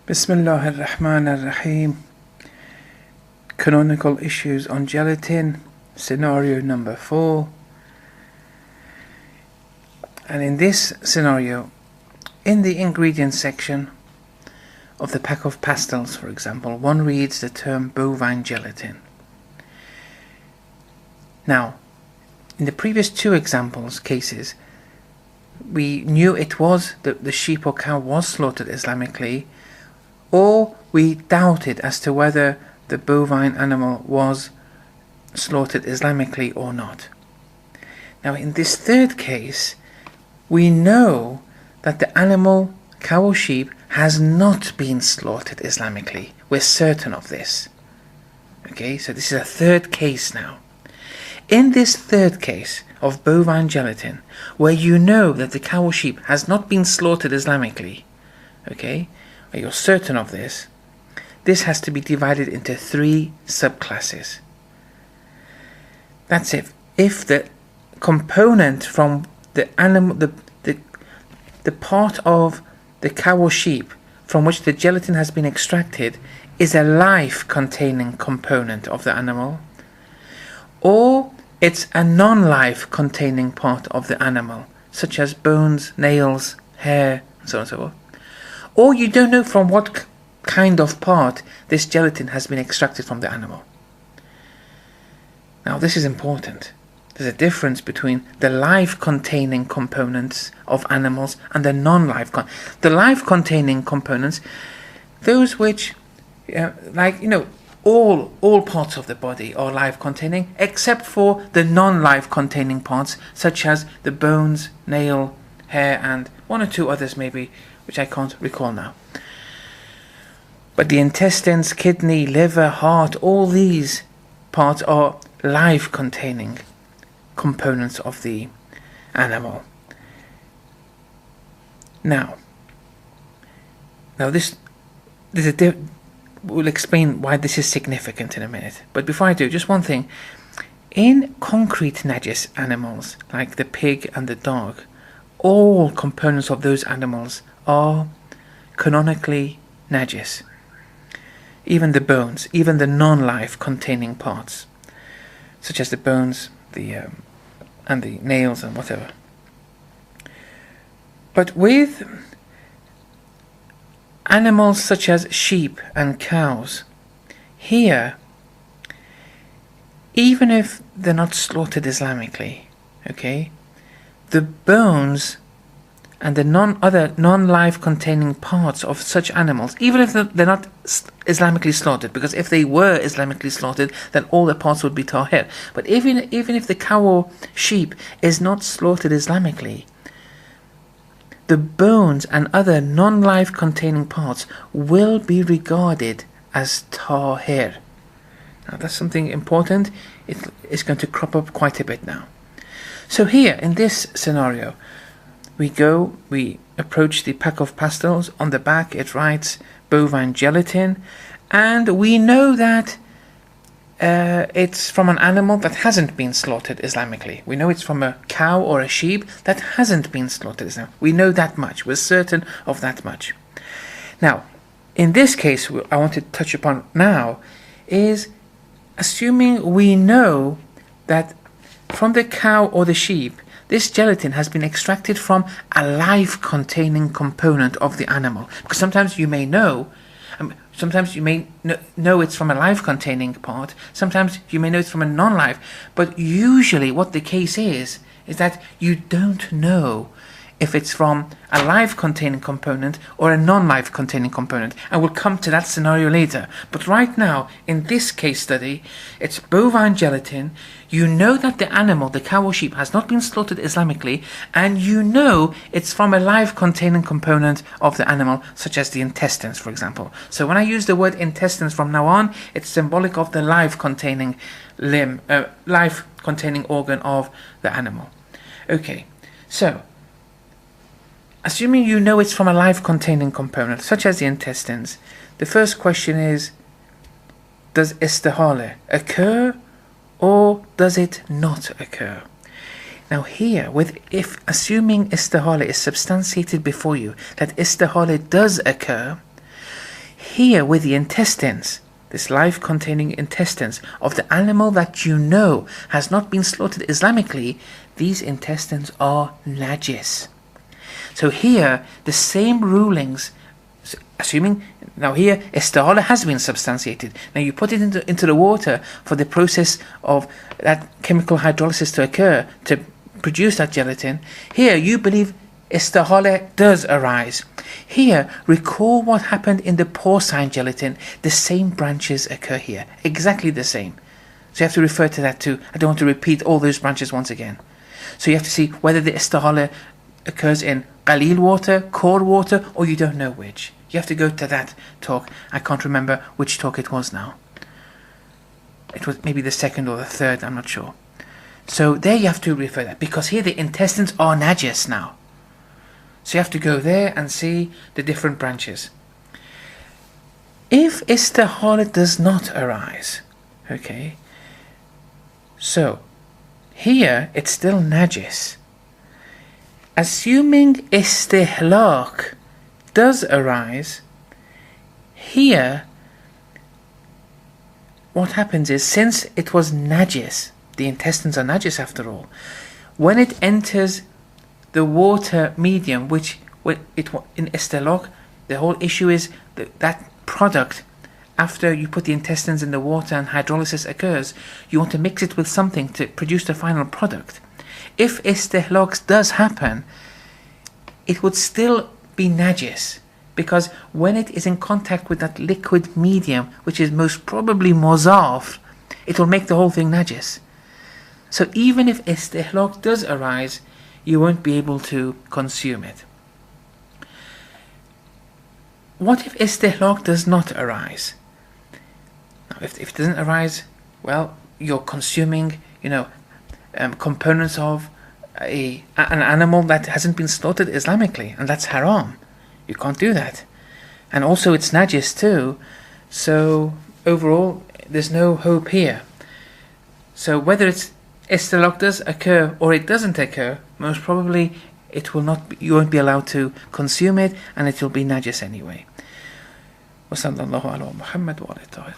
Bismillah ar-Rahman ar-Rahim. Canonical issues on gelatin, scenario number 4. And in this scenario, in the ingredients section of the pack of pastels, for example, one reads the term bovine gelatin. Now, in the previous two cases, we knew it was the sheep or cow was slaughtered Islamically, or we doubted as to whether the bovine animal was slaughtered Islamically or not. Now, in this third case, we know that the animal, cow or sheep, has not been slaughtered Islamically. We're certain of this. Okay, so this is a third case now. In this third case of bovine gelatin, where you know that the cow or sheep has not been slaughtered Islamically, okay, where you're certain of this, this has to be divided into 3 subclasses. That's it. If the component from the animal, the part of the cow or sheep from which the gelatin has been extracted is a life-containing component of the animal, or it's a non-life containing part of the animal, such as bones, nails, hair, and so on and so forth. Or you don't know from what kind of part this gelatin has been extracted from the animal. Now, this is important. There's a difference between the life-containing components of animals and the non-life. The life-containing components, those which, all parts of the body are life-containing, except for the non-life containing parts, such as the bones, nail, hair, and 1 or 2 others maybe, which I can't recall now. But the intestines, kidney, liver, heart, all these parts are life-containing components of the animal. Now we'll explain why this is significant in a minute. But before I do, just one thing. In concrete najis animals, like the pig and the dog, all components of those animals are canonically najis. Even the bones, even the non-life containing parts, such as the bones, and the nails and whatever. But with animals such as sheep and cows, here, even if they're not slaughtered Islamically, okay, the bones and the other non-life containing parts of such animals, even if they're not Islamically slaughtered, because if they were Islamically slaughtered, then all the parts would be tahir. But even if the cow or sheep is not slaughtered Islamically, the bones and other non-life containing parts will be regarded as tahir. Now, that's something important. It's going to crop up quite a bit now. So here, in this scenario, we approach the pack of pastels. On the back it writes bovine gelatin, and we know that it's from an animal that hasn't been slaughtered Islamically. We know it's from a cow or a sheep that hasn't been slaughtered Islamically. We know that much. We're certain of that much. Now, in this case, I want to touch upon now is assuming we know that from the cow or the sheep, this gelatin has been extracted from a life-containing component of the animal. Because sometimes you may know, know it's from a life-containing part. Sometimes you may know it's from a non-life. But usually what the case is that you don't know if it's from a life-containing component or a non-life containing component. And we'll come to that scenario later. But right now, in this case study, it's bovine gelatin. You know that the animal, the cow or sheep, has not been slaughtered Islamically, and you know it's from a life-containing component of the animal, such as the intestines, for example. So when I use the word intestines from now on, it's symbolic of the life-containing life-containing organ of the animal. Okay, so assuming you know it's from a life-containing component, such as the intestines, the first question is, does istihala occur or does it not occur? Now here, if assuming istihala is substantiated before you, that istihala does occur, here with the intestines, this life-containing intestines of the animal that you know has not been slaughtered Islamically, these intestines are najis. So here, the same rulings, assuming, now here, istihala has been substantiated. Now you put it into the water for the process of that chemical hydrolysis to occur, to produce that gelatin. Here, you believe istihala does arise. Here, recall what happened in the porcine gelatin. The same branches occur here, exactly the same. So you have to refer to that too. I don't want to repeat all those branches once again. So you have to see whether the istihala occurs in qalil water, core water, or you don't know which. You have to go to that talk. I can't remember which talk it was now. It was maybe the second or the third, I'm not sure. So there you have to refer that, because here the intestines are najis now. So you have to go there and see the different branches. If istihala does not arise, okay, so here it's still najis. Assuming istihlaq does arise, here what happens is, since it was najis, the intestines are najis after all, when it enters the water medium, which in istihlaq, the whole issue is that product, after you put the intestines in the water and hydrolysis occurs, you want to mix it with something to produce the final product. If istihlaq does happen, it would still be najis, because when it is in contact with that liquid medium, which is most probably mozaf, it will make the whole thing najis. So even if istihlaq does arise, you won't be able to consume it. What if istihlaq does not arise? Now, if it doesn't arise, well, you're consuming, components of an animal that hasn't been slaughtered Islamically, and that's haram. You can't do that. And also it's najis too, so overall there's no hope here. So whether it's istihlaq does occur or it doesn't occur, most probably it will not be, you won't be allowed to consume it, and it will be najis anyway. وصلى الله على محمد وعلى آله